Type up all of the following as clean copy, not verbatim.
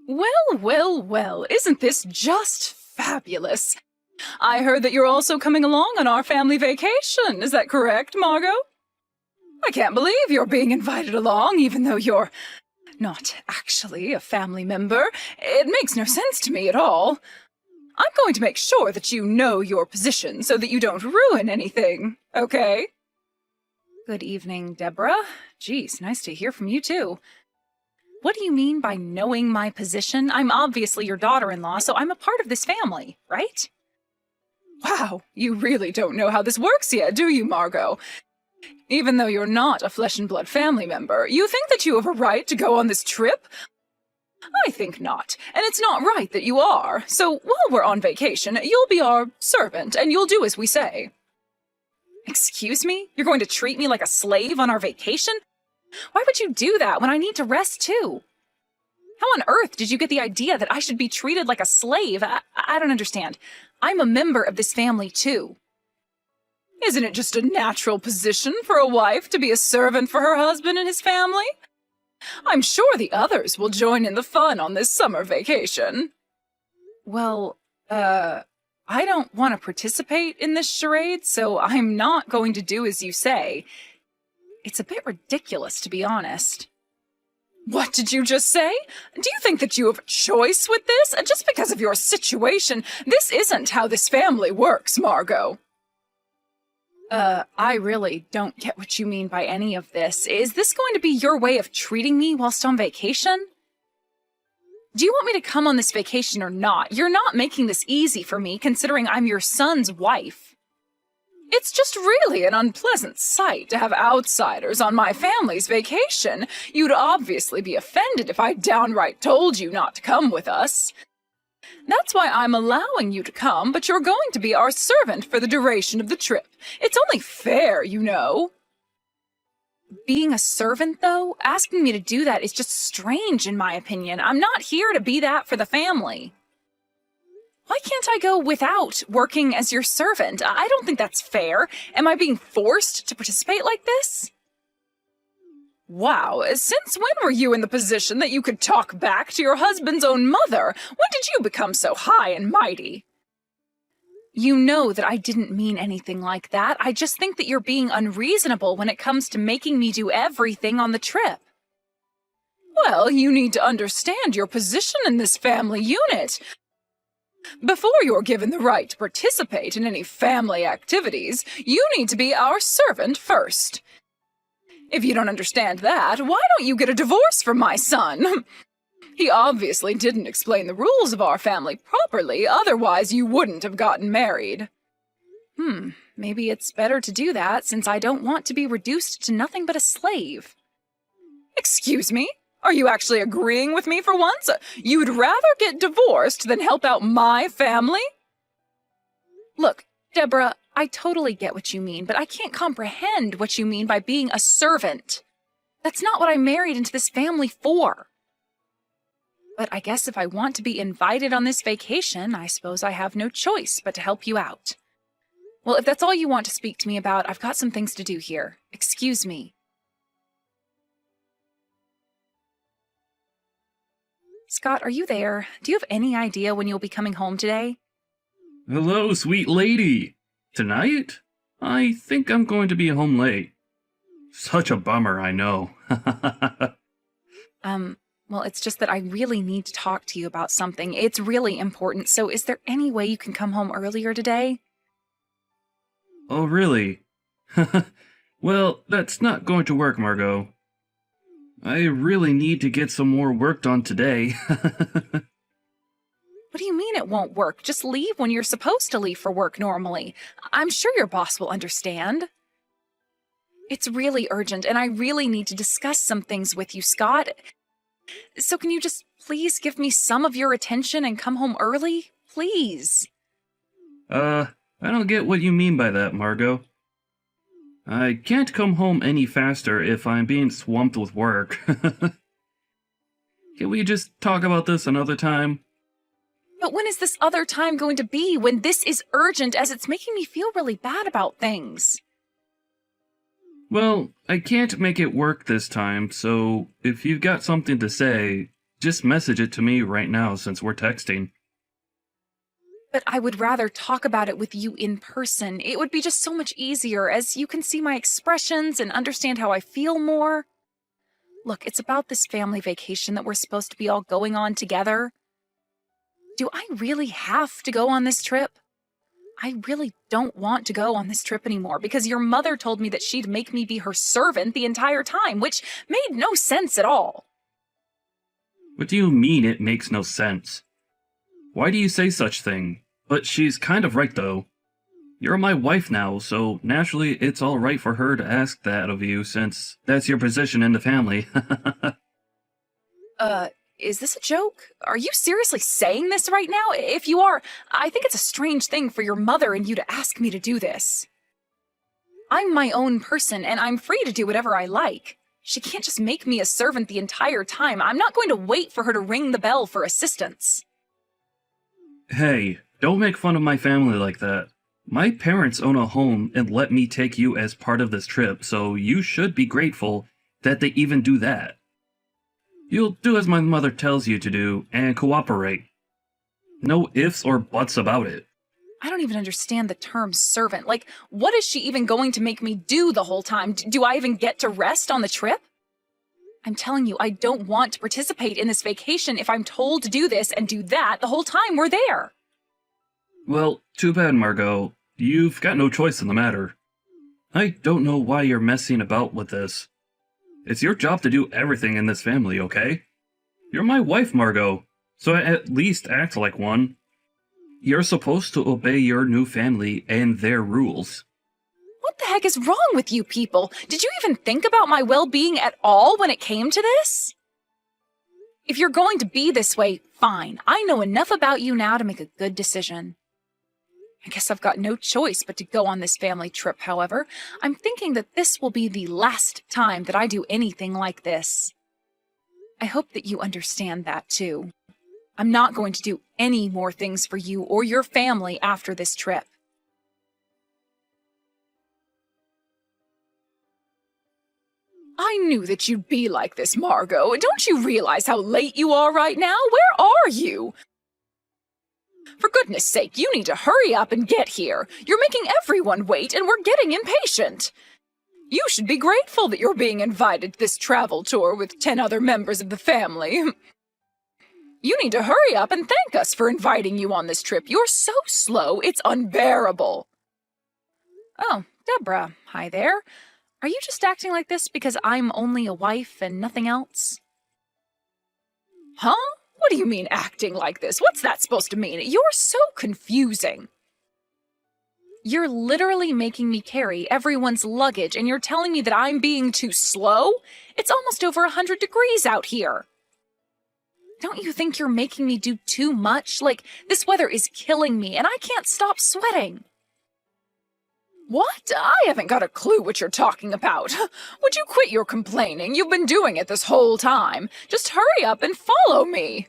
Well, well, well, isn't this just fabulous? I heard that you're also coming along on our family vacation. Is that correct, Margot? I can't believe you're being invited along, even though you're not actually a family member. It makes no sense to me at all. I'm going to make sure that you know your position so that you don't ruin anything, okay? Good evening, Deborah. Geez, nice to hear from you, too. What do you mean by knowing my position? I'm obviously your daughter-in-law, so I'm a part of this family, right? Wow, you really don't know how this works yet, do you, Margot? Even though you're not a flesh-and-blood family member, you think that you have a right to go on this trip? I think not, and it's not right that you are. So while we're on vacation, you'll be our servant, and you'll do as we say. Excuse me? You're going to treat me like a slave on our vacation? Why would you do that when I need to rest too? How on earth did you get the idea that I should be treated like a slave? I don't understand. I'm a member of this family too. Isn't it just a natural position for a wife to be a servant for her husband and his family? I'm sure the others will join in the fun on this summer vacation. Well, I don't want to participate in this charade, so I'm not going to do as you say. It's a bit ridiculous, to be honest. What did you just say? Do you think that you have a choice with this? Just because of your situation, this isn't how this family works, Margot. I really don't get what you mean by any of this. Is this going to be your way of treating me whilst on vacation? Do you want me to come on this vacation or not? You're not making this easy for me, considering I'm your son's wife. It's just really an unpleasant sight to have outsiders on my family's vacation. You'd obviously be offended if I downright told you not to come with us. That's why I'm allowing you to come, but you're going to be our servant for the duration of the trip. It's only fair, you know. Being a servant, though, asking me to do that is just strange, in my opinion. I'm not here to be that for the family. Why can't I go without working as your servant? I don't think that's fair. Am I being forced to participate like this? Wow, since when were you in the position that you could talk back to your husband's own mother? When did you become so high and mighty? You know that I didn't mean anything like that. I just think that you're being unreasonable when it comes to making me do everything on the trip. Well, you need to understand your position in this family unit. Before you're given the right to participate in any family activities, you need to be our servant first. If you don't understand that, why don't you get a divorce from my son? He obviously didn't explain the rules of our family properly, otherwise you wouldn't have gotten married. Maybe it's better to do that, since I don't want to be reduced to nothing but a slave. Excuse me? Are you actually agreeing with me for once? You'd rather get divorced than help out my family? Look, Deborah, I totally get what you mean, but I can't comprehend what you mean by being a servant. That's not what I married into this family for. But I guess if I want to be invited on this vacation, I suppose I have no choice but to help you out. Well, if that's all you want to speak to me about, I've got some things to do here. Excuse me. Scott, are you there? Do you have any idea when you'll be coming home today? Hello, sweet lady. Tonight? I think I'm going to be home late. Such a bummer, I know. Well, it's just that I really need to talk to you about something. It's really important, so is there any way you can come home earlier today? Oh, really? Well, that's not going to work, Margot. I really need to get some more work done today. What do you mean it won't work? Just leave when you're supposed to leave for work normally. I'm sure your boss will understand. It's really urgent, and I really need to discuss some things with you, Scott. So can you just please give me some of your attention and come home early? Please. I don't get what you mean by that, Margot. I can't come home any faster if I'm being swamped with work. Can we just talk about this another time? But when is this other time going to be, when this is urgent, as it's making me feel really bad about things? Well, I can't make it work this time, so if you've got something to say, just message it to me right now since we're texting. But I would rather talk about it with you in person. It would be just so much easier, as you can see my expressions and understand how I feel more. Look, it's about this family vacation that we're supposed to be all going on together. Do I really have to go on this trip? I really don't want to go on this trip anymore because your mother told me that she'd make me be her servant the entire time, which made no sense at all. What do you mean it makes no sense? Why do you say such thing? But she's kind of right though. You're my wife now, so naturally it's alright for her to ask that of you since that's your position in the family. Is this a joke? Are you seriously saying this right now? If you are, I think it's a strange thing for your mother and you to ask me to do this. I'm my own person, and I'm free to do whatever I like. She can't just make me a servant the entire time. I'm not going to wait for her to ring the bell for assistance. Hey, don't make fun of my family like that. My parents own a home and let me take you as part of this trip, so you should be grateful that they even do that. You'll do as my mother tells you to do and cooperate. No ifs or buts about it. I don't even understand the term servant. Like, what is she even going to make me do the whole time? Do I even get to rest on the trip? I'm telling you, I don't want to participate in this vacation if I'm told to do this and do that the whole time we're there. Well, too bad, Margot. You've got no choice in the matter. I don't know why you're messing about with this. It's your job to do everything in this family, okay? You're my wife, Margot, so at least act like one. You're supposed to obey your new family and their rules. What the heck is wrong with you people? Did you even think about my well-being at all when it came to this? If you're going to be this way, fine. I know enough about you now to make a good decision. I guess I've got no choice but to go on this family trip, however. I'm thinking that this will be the last time that I do anything like this. I hope that you understand that, too. I'm not going to do any more things for you or your family after this trip. I knew that you'd be like this, Margot. Don't you realize how late you are right now? Where are you? For goodness sake, you need to hurry up and get here. You're making everyone wait, and we're getting impatient. You should be grateful that you're being invited to this travel tour with 10 other members of the family. You need to hurry up and thank us for inviting you on this trip. You're so slow, it's unbearable. Oh, Deborah, hi there. Are you just acting like this because I'm only a wife and nothing else? Huh? What do you mean acting like this? What's that supposed to mean? You're so confusing. You're literally making me carry everyone's luggage and you're telling me that I'm being too slow? It's almost over 100 degrees out here. Don't you think you're making me do too much? Like, this weather is killing me and I can't stop sweating. What? I haven't got a clue what you're talking about. Would you quit your complaining? You've been doing it this whole time. Just hurry up and follow me.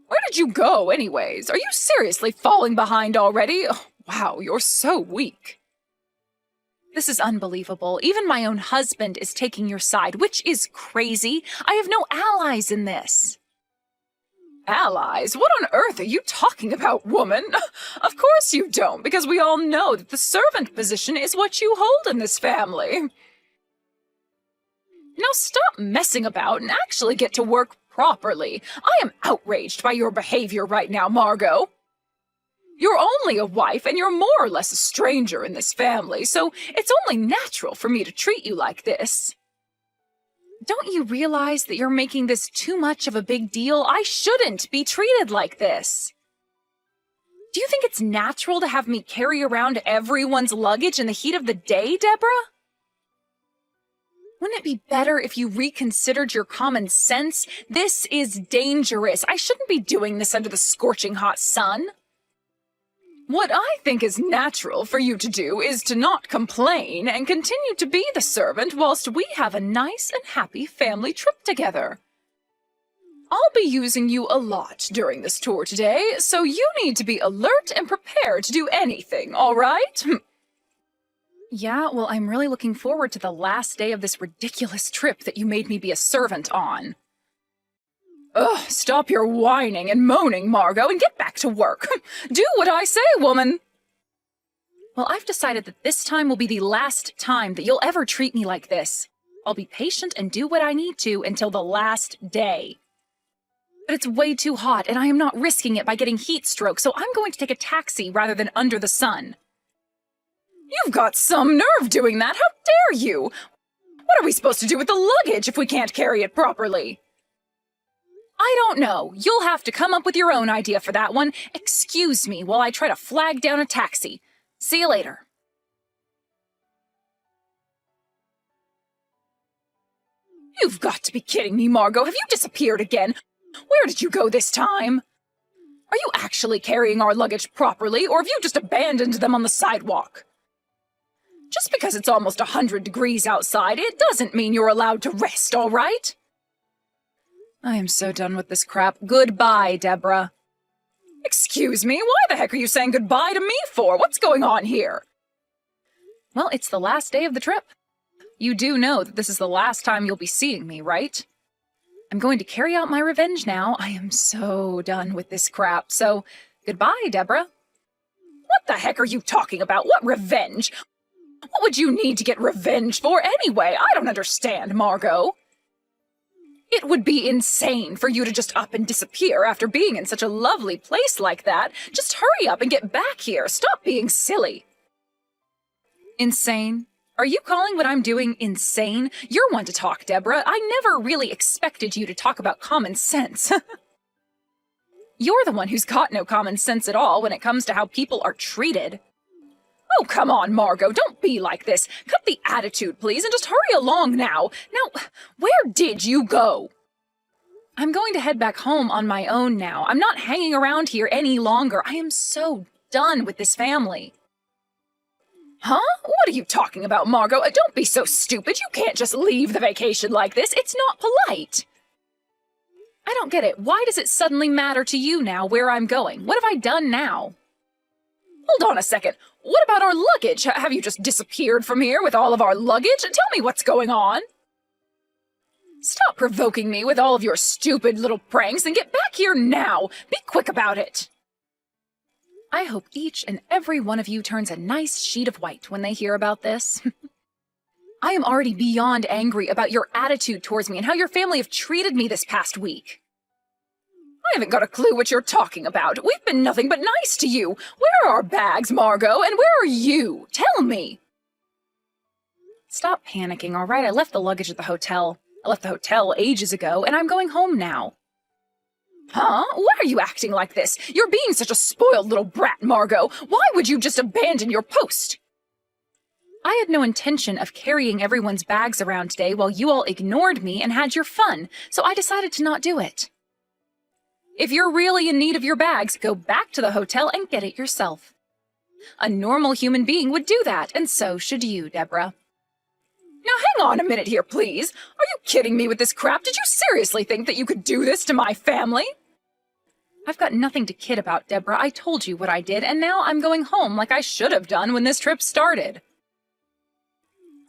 Where did you go, anyways? Are you seriously falling behind already? Oh, wow, you're so weak. This is unbelievable. Even my own husband is taking your side, which is crazy. I have no allies in this. Allies? What on earth are you talking about, woman? Of course you don't, because we all know that the servant position is what you hold in this family. Now stop messing about and actually get to work properly. I am outraged by your behavior right now, Margot. You're only a wife and you're more or less a stranger in this family, so it's only natural for me to treat you like this. Don't you realize that you're making this too much of a big deal? I shouldn't be treated like this. Do you think it's natural to have me carry around everyone's luggage in the heat of the day, Deborah? Wouldn't it be better if you reconsidered your common sense? This is dangerous. I shouldn't be doing this under the scorching hot sun. What I think is natural for you to do is to not complain and continue to be the servant whilst we have a nice and happy family trip together. I'll be using you a lot during this tour today, so you need to be alert and prepared to do anything, all right? Yeah, well, I'm really looking forward to the last day of this ridiculous trip that you made me be a servant on. Ugh, stop your whining and moaning, Margot, and get back to work. Do what I say, woman. Well, I've decided that this time will be the last time that you'll ever treat me like this. I'll be patient and do what I need to until the last day. But it's way too hot, and I am not risking it by getting heat stroke, so I'm going to take a taxi rather than under the sun. You've got some nerve doing that! How dare you! What are we supposed to do with the luggage if we can't carry it properly? I don't know. You'll have to come up with your own idea for that one. Excuse me while I try to flag down a taxi. See you later. You've got to be kidding me, Margot. Have you disappeared again? Where did you go this time? Are you actually carrying our luggage properly, or have you just abandoned them on the sidewalk? Just because it's almost 100 degrees outside, it doesn't mean you're allowed to rest, all right? I am so done with this crap. Goodbye, Deborah. Excuse me, why the heck are you saying goodbye to me for? What's going on here? Well, it's the last day of the trip. You do know that this is the last time you'll be seeing me, right? I'm going to carry out my revenge now. I am so done with this crap, so goodbye, Deborah. What the heck are you talking about? What revenge? What would you need to get revenge for anyway? I don't understand, Margot. It would be insane for you to just up and disappear after being in such a lovely place like that. Just hurry up and get back here. Stop being silly. Insane? Are you calling what I'm doing insane? You're one to talk, Deborah. I never really expected you to talk about common sense. You're the one who's got no common sense at all when it comes to how people are treated. Oh, come on, Margot. Don't be like this. Cut the attitude, please, and just hurry along now. Now, where did you go? I'm going to head back home on my own now. I'm not hanging around here any longer. I am so done with this family. Huh? What are you talking about, Margot? Don't be so stupid. You can't just leave the vacation like this. It's not polite. I don't get it. Why does it suddenly matter to you now where I'm going? What have I done now? Hold on a second. What about our luggage? Have you just disappeared from here with all of our luggage? Tell me what's going on. Stop provoking me with all of your stupid little pranks and get back here now. Be quick about it. I hope each and every one of you turns a nice sheet of white when they hear about this. I am already beyond angry about your attitude towards me and how your family have treated me this past week. I haven't got a clue what you're talking about. We've been nothing but nice to you. Where are our bags, Margot? And where are you? Tell me. Stop panicking, all right? I left the luggage at the hotel. I left the hotel ages ago, and I'm going home now. Huh? Why are you acting like this? You're being such a spoiled little brat, Margot. Why would you just abandon your post? I had no intention of carrying everyone's bags around today while you all ignored me and had your fun, so I decided to not do it. If you're really in need of your bags, go back to the hotel and get it yourself. A normal human being would do that, and so should you, Deborah. Now hang on a minute here, please. Are you kidding me with this crap? Did you seriously think that you could do this to my family? I've got nothing to kid about, Deborah. I told you what I did, and now I'm going home like I should have done when this trip started.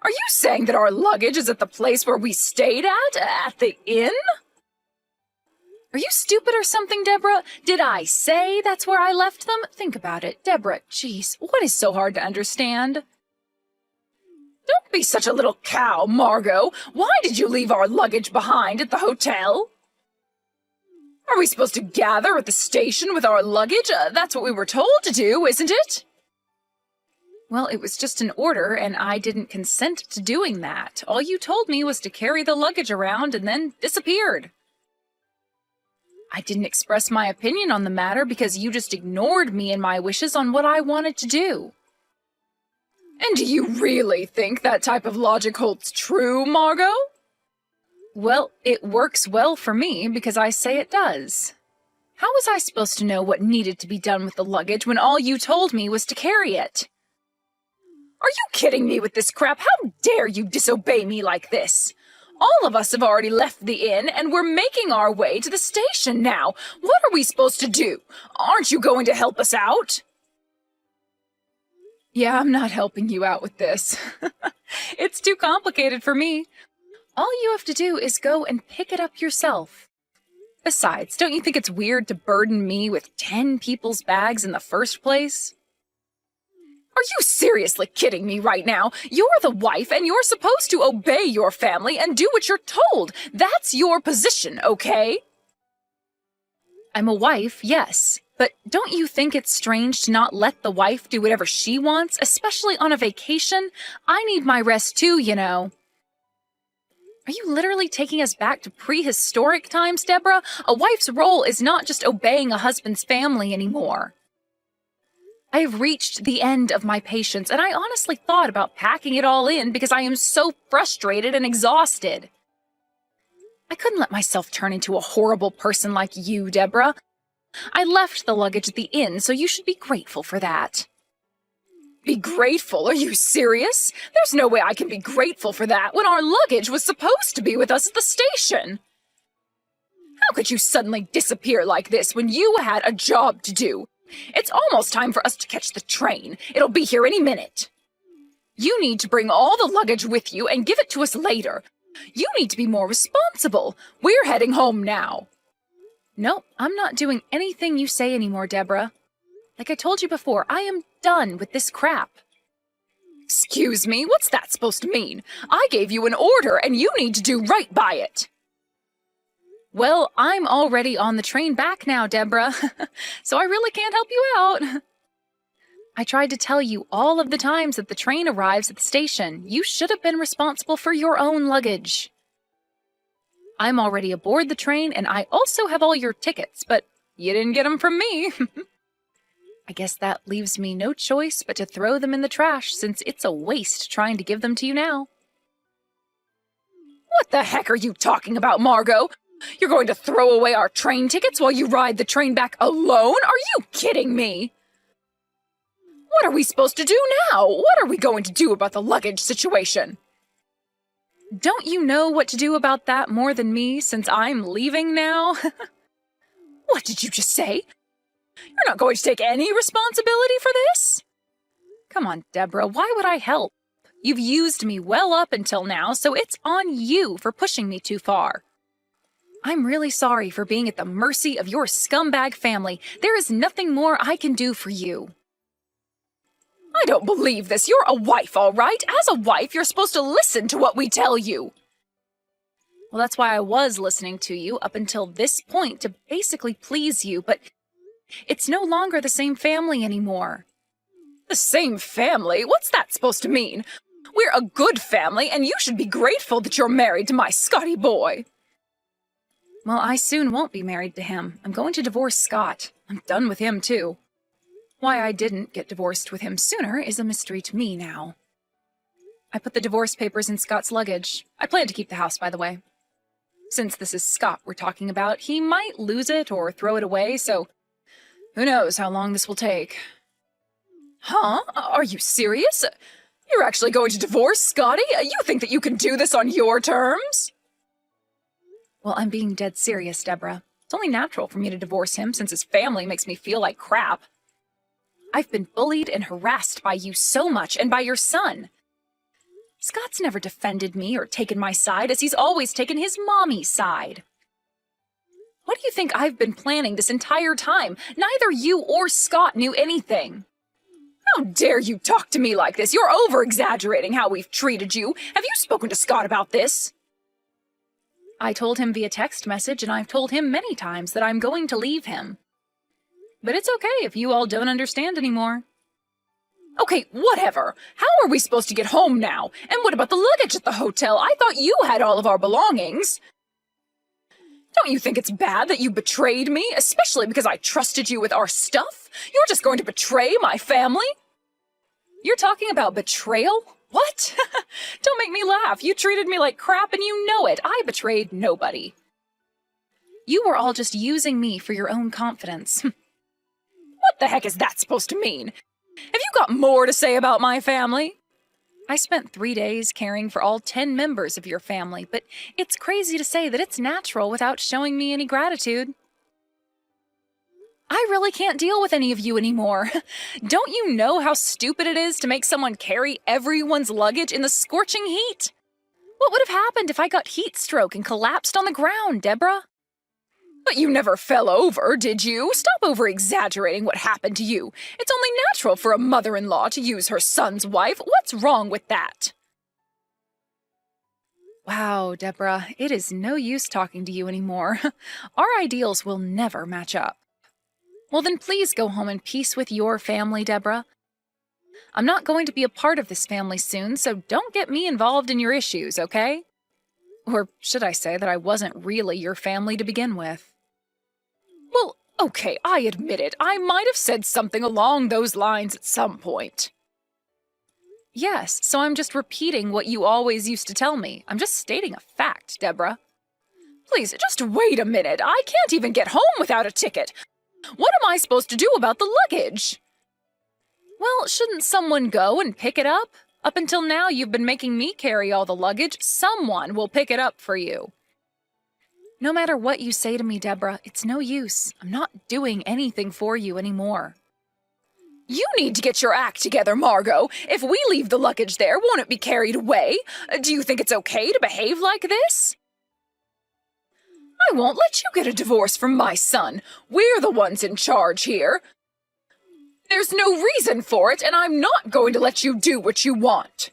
Are you saying that our luggage is at the place where we stayed at the inn? Are you stupid or something, Deborah? Did I say that's where I left them? Think about it, Deborah. Jeez, what is so hard to understand? Don't be such a little cow, Margot. Why did you leave our luggage behind at the hotel? Are we supposed to gather at the station with our luggage? That's what we were told to do, isn't it? Well, it was just an order, and I didn't consent to doing that. All you told me was to carry the luggage around and then disappeared. I didn't express my opinion on the matter because you just ignored me and my wishes on what I wanted to do. And do you really think that type of logic holds true, Margot? Well, it works well for me because I say it does. How was I supposed to know what needed to be done with the luggage when all you told me was to carry it? Are you kidding me with this crap? How dare you disobey me like this? All of us have already left the inn, and we're making our way to the station now. What are we supposed to do? Aren't you going to help us out? Yeah, I'm not helping you out with this. It's too complicated for me. All you have to do is go and pick it up yourself. Besides, don't you think it's weird to burden me with 10 people's bags in the first place? Are you seriously kidding me right now? You're the wife, and you're supposed to obey your family and do what you're told. That's your position, okay? I'm a wife, yes, but don't you think it's strange to not let the wife do whatever she wants, especially on a vacation? I need my rest too, you know. Are you literally taking us back to prehistoric times, Deborah? A wife's role is not just obeying a husband's family anymore. I have reached the end of my patience, and I honestly thought about packing it all in because I am so frustrated and exhausted. I couldn't let myself turn into a horrible person like you, Deborah. I left the luggage at the inn, so you should be grateful for that. Be grateful? Are you serious? There's no way I can be grateful for that when our luggage was supposed to be with us at the station. How could you suddenly disappear like this when you had a job to do? It's almost time for us to catch the train. It'll be here any minute. You need to bring all the luggage with you and give it to us later. You need to be more responsible. We're heading home now. No, I'm not doing anything you say anymore, Deborah. Like I told you before, I am done with this crap. Excuse me, what's that supposed to mean? I gave you an order and you need to do right by it. Well, I'm already on the train back now, Deborah, so I really can't help you out. I tried to tell you all of the times that the train arrives at the station. You should have been responsible for your own luggage. I'm already aboard the train, and I also have all your tickets, but you didn't get them from me. I guess that leaves me no choice but to throw them in the trash, since it's a waste trying to give them to you now. What the heck are you talking about, Margot? You're going to throw away our train tickets while you ride the train back alone? Are you kidding me? What are we supposed to do now? What are we going to do about the luggage situation? Don't you know what to do about that more than me, since I'm leaving now? What did you just say? You're not going to take any responsibility for this? Come on, Deborah, why would I help? You've used me well up until now, so it's on you for pushing me too far. I'm really sorry for being at the mercy of your scumbag family. There is nothing more I can do for you. I don't believe this. You're a wife, all right? As a wife, you're supposed to listen to what we tell you. Well, that's why I was listening to you up until this point, to basically please you, but it's no longer the same family anymore. The same family? What's that supposed to mean? We're a good family, and you should be grateful that you're married to my Scotty boy. Well, I soon won't be married to him. I'm going to divorce Scott. I'm done with him, too. Why I didn't get divorced with him sooner is a mystery to me now. I put the divorce papers in Scott's luggage. I plan to keep the house, by the way. Since this is Scott we're talking about, he might lose it or throw it away, so who knows how long this will take. Huh? Are you serious? You're actually going to divorce Scotty? You think that you can do this on your terms? Well, I'm being dead serious, Deborah. It's only natural for me to divorce him since his family makes me feel like crap. I've been bullied and harassed by you so much, and by your son. Scott's never defended me or taken my side, as he's always taken his mommy's side. What do you think I've been planning this entire time? Neither you or Scott knew anything. How dare you talk to me like this? You're over-exaggerating how we've treated you. Have you spoken to Scott about this? I told him via text message, and I've told him many times that I'm going to leave him. But it's okay if you all don't understand anymore. Okay, whatever. How are we supposed to get home now? And what about the luggage at the hotel? I thought you had all of our belongings. Don't you think it's bad that you betrayed me, especially because I trusted you with our stuff? You're just going to betray my family? You're talking about betrayal? What? Don't make me laugh. You treated me like crap and you know it. I betrayed nobody. You were all just using me for your own confidence. What the heck is that supposed to mean? Have you got more to say about my family? I spent 3 days caring for all 10 members of your family, but it's crazy to say that it's natural without showing me any gratitude. I really can't deal with any of you anymore. Don't you know how stupid it is to make someone carry everyone's luggage in the scorching heat? What would have happened if I got heat stroke and collapsed on the ground, Deborah? But you never fell over, did you? Stop over-exaggerating what happened to you. It's only natural for a mother-in-law to use her son's wife. What's wrong with that? Wow, Deborah, it is no use talking to you anymore. Our ideals will never match up. Well, then please go home in peace with your family, Deborah. I'm not going to be a part of this family soon, so don't get me involved in your issues, okay? Or should I say that I wasn't really your family to begin with? Well, okay, I admit it. I might have said something along those lines at some point. Yes, so I'm just repeating what you always used to tell me. I'm just stating a fact, Deborah. Please, just wait a minute. I can't even get home without a ticket. What am I supposed to do about the luggage? Well, shouldn't someone go and pick it up? Up until now, you've been making me carry all the luggage. Someone will pick it up for you. No matter what you say to me, Deborah, it's no use. I'm not doing anything for you anymore. You need to get your act together, Margot. If we leave the luggage there, won't it be carried away? Do you think it's okay to behave like this? I won't let you get a divorce from my son. We're the ones in charge here. There's no reason for it, and I'm not going to let you do what you want.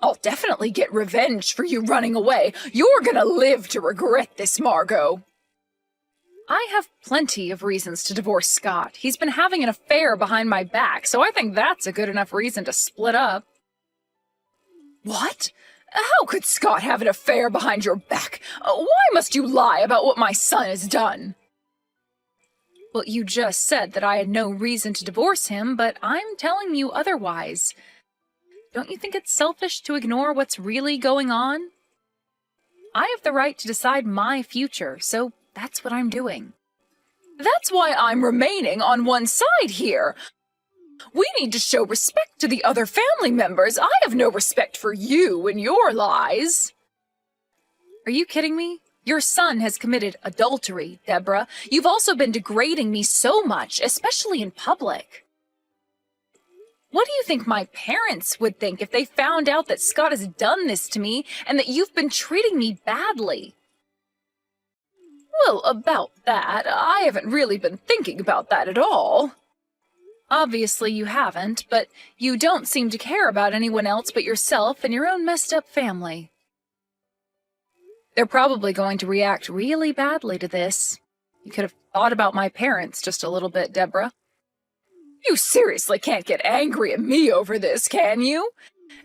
I'll definitely get revenge for you running away. You're gonna live to regret this, Margot. I have plenty of reasons to divorce Scott. He's been having an affair behind my back, so I think that's a good enough reason to split up. What? How could Scott have an affair behind your back? Why must you lie about what my son has done? Well, you just said that I had no reason to divorce him, but I'm telling you otherwise. Don't you think it's selfish to ignore what's really going on? I have the right to decide my future, so that's what I'm doing. That's why I'm remaining on one side here. We need to show respect to the other family members. I have no respect for you and your lies. Are you kidding me? Your son has committed adultery, Deborah. You've also been degrading me so much, especially in public. What do you think my parents would think if they found out that Scott has done this to me and that you've been treating me badly? Well, about that, I haven't really been thinking about that at all. Obviously you haven't, but you don't seem to care about anyone else but yourself and your own messed-up family. They're probably going to react really badly to this. You could have thought about my parents just a little bit, Deborah. You seriously can't get angry at me over this, can you?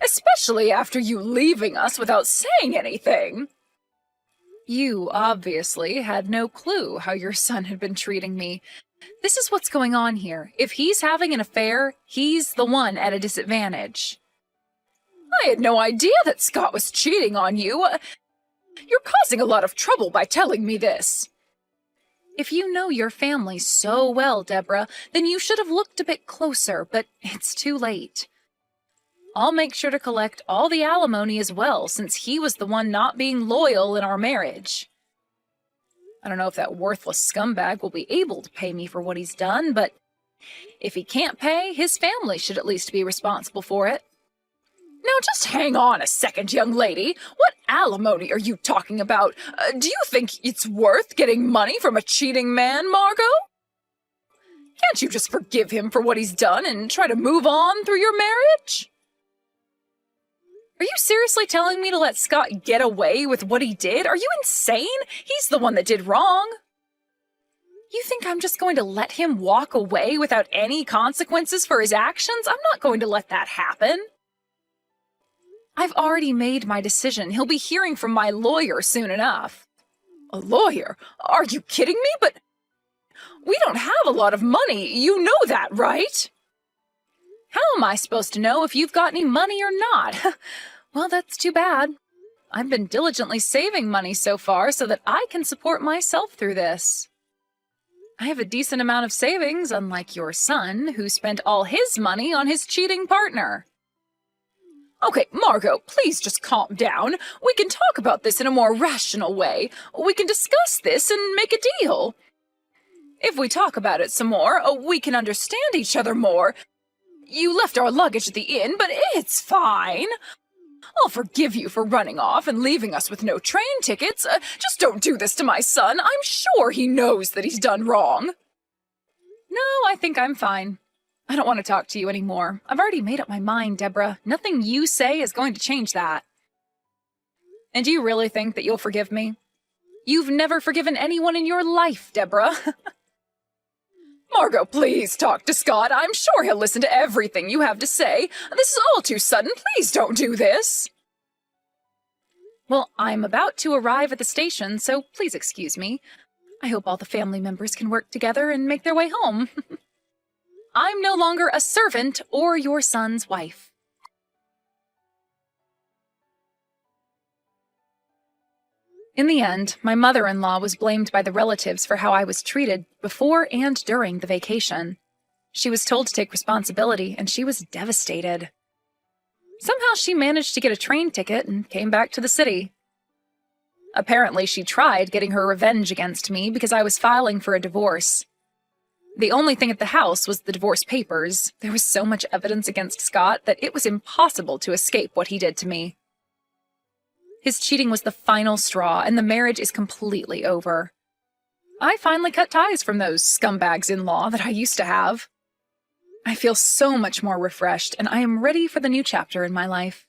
Especially after you leaving us without saying anything. You obviously had no clue how your son had been treating me. This is what's going on here. If he's having an affair, he's the one at a disadvantage. I had no idea that Scott was cheating on you. You're causing a lot of trouble by telling me this. If you know your family so well, Deborah, then you should have looked a bit closer, but it's too late. I'll make sure to collect all the alimony as well, since he was the one not being loyal in our marriage. I don't know if that worthless scumbag will be able to pay me for what he's done, but if he can't pay, his family should at least be responsible for it. Now just hang on a second, young lady. What alimony are you talking about? Do you think it's worth getting money from a cheating man, Margot? Can't you just forgive him for what he's done and try to move on through your marriage? Are you seriously telling me to let Scott get away with what he did? Are you insane? He's the one that did wrong. You think I'm just going to let him walk away without any consequences for his actions? I'm not going to let that happen. I've already made my decision. He'll be hearing from my lawyer soon enough. A lawyer? Are you kidding me? But we don't have a lot of money. You know that, right? How am I supposed to know if you've got any money or not? Well, that's too bad. I've been diligently saving money so far so that I can support myself through this. I have a decent amount of savings, unlike your son, who spent all his money on his cheating partner. Okay, Margot, please just calm down. We can talk about this in a more rational way. We can discuss this and make a deal. If we talk about it some more, we can understand each other more. You left our luggage at the inn, but it's fine. I'll forgive you for running off and leaving us with no train tickets. Just don't do this to my son. I'm sure he knows that he's done wrong. No, I think I'm fine. I don't want to talk to you anymore. I've already made up my mind, Deborah. Nothing you say is going to change that. And do you really think that you'll forgive me? You've never forgiven anyone in your life, Deborah. Margot, please talk to Scott. I'm sure he'll listen to everything you have to say. This is all too sudden. Please don't do this. Well, I'm about to arrive at the station, so please excuse me. I hope all the family members can work together and make their way home. I'm no longer a servant or your son's wife. In the end, my mother-in-law was blamed by the relatives for how I was treated before and during the vacation. She was told to take responsibility, and she was devastated. Somehow she managed to get a train ticket and came back to the city. Apparently, she tried getting her revenge against me because I was filing for a divorce. The only thing at the house was the divorce papers. There was so much evidence against Scott that it was impossible to escape what he did to me. His cheating was the final straw, and the marriage is completely over. I finally cut ties from those scumbags-in-law that I used to have. I feel so much more refreshed, and I am ready for the new chapter in my life.